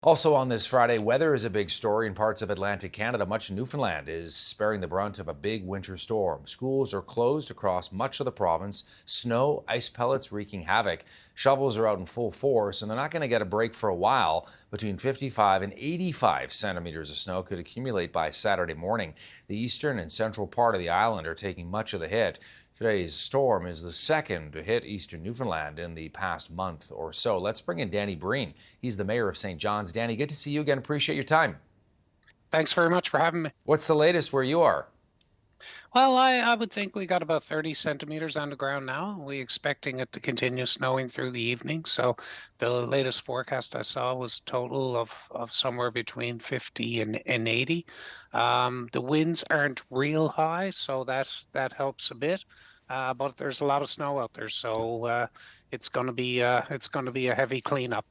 Also on this Friday, weather is a big story in parts of Atlantic Canada. Much of Newfoundland is sparing the brunt of a big winter storm. Schools are closed across much of the province. Snow, ice pellets wreaking havoc. Shovels are out in full force, and they're not going to get a break for a while. Between 55 and 85 centimeters of snow could accumulate by Saturday morning. The eastern and central part of the island are taking much of the hit. Today's storm is the second to hit eastern Newfoundland in the past month or so. Let's bring in Danny Breen. He's the mayor of St. John's. Danny, good to see you again. Appreciate your time. Thanks very much for having me. What's the latest where you are? Well, I would think we got about 30 centimeters on the ground now. We're expecting it to continue snowing through the evening. So the latest forecast I saw was a total of somewhere between 50 and 80. The winds aren't real high, so that helps a bit. But there's a lot of snow out there, so it's going to be a heavy cleanup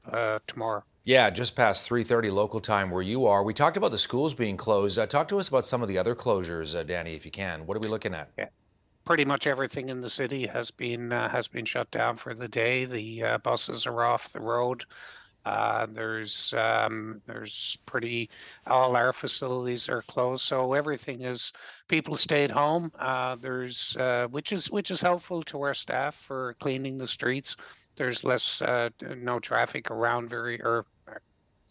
tomorrow. Yeah, just past 3:30 local time where you are. We talked about the schools being closed. Talk to us about some of the other closures, Danny, if you can. What are we looking at? Yeah. Pretty much everything in the city has been shut down for the day. The buses are off the road. There's pretty all our facilities are closed, so everything is people stayed home. There's which is helpful to our staff for cleaning the streets. There's less no traffic around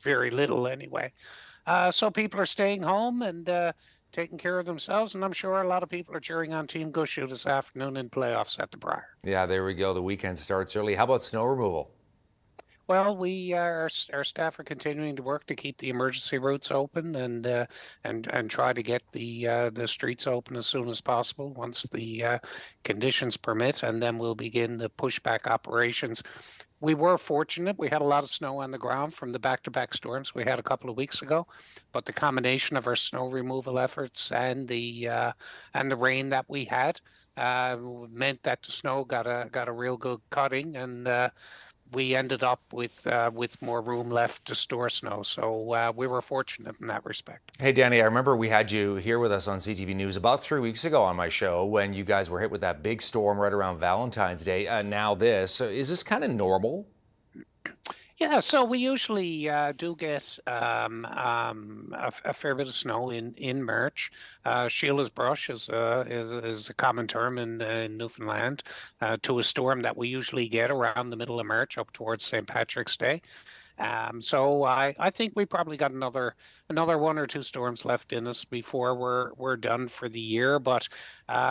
very little anyway. So people are staying home and taking care of themselves, and I'm sure a lot of people are cheering on Team Gushu this afternoon in playoffs at the Briar. Yeah, there we go. The weekend starts early. How about snow removal? Well, our staff are continuing to work to keep the emergency routes open and try to get the streets open as soon as possible once the conditions permit, and then we'll begin the pushback operations. We were fortunate; we had a lot of snow on the ground from the back-to-back storms we had a couple of weeks ago, but the combination of our snow removal efforts and the rain that we had meant that the snow got a real good cutting and. We ended up with more room left to store snow. So we were fortunate in that respect. Hey, Danny, I remember we had you here with us on CTV News about 3 weeks ago on my show when you guys were hit with that big storm right around Valentine's Day. Now this. So is this kind of normal? Yeah, so we usually do get a fair bit of snow in March. Sheila's brush is a common term in Newfoundland to a storm that we usually get around the middle of March up towards St. Patrick's Day. So I think we probably got another one or two storms left in us before we're done for the year. But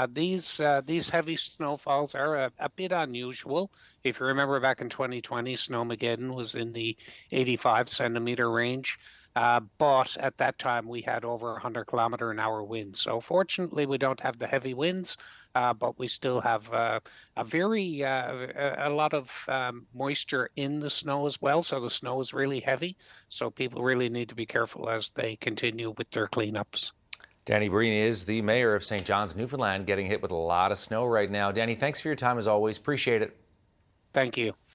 these heavy snowfalls are a bit unusual. If you remember back in 2020, Snowmageddon was in the 85 centimeter range. But at that time, we had over 100-kilometer-an-hour winds. So fortunately, we don't have the heavy winds, but we still have a lot of moisture in the snow as well. So the snow is really heavy. So people really need to be careful as they continue with their cleanups. Danny Breen is the mayor of St. John's, Newfoundland, getting hit with a lot of snow right now. Danny, thanks for your time as always. Appreciate it. Thank you.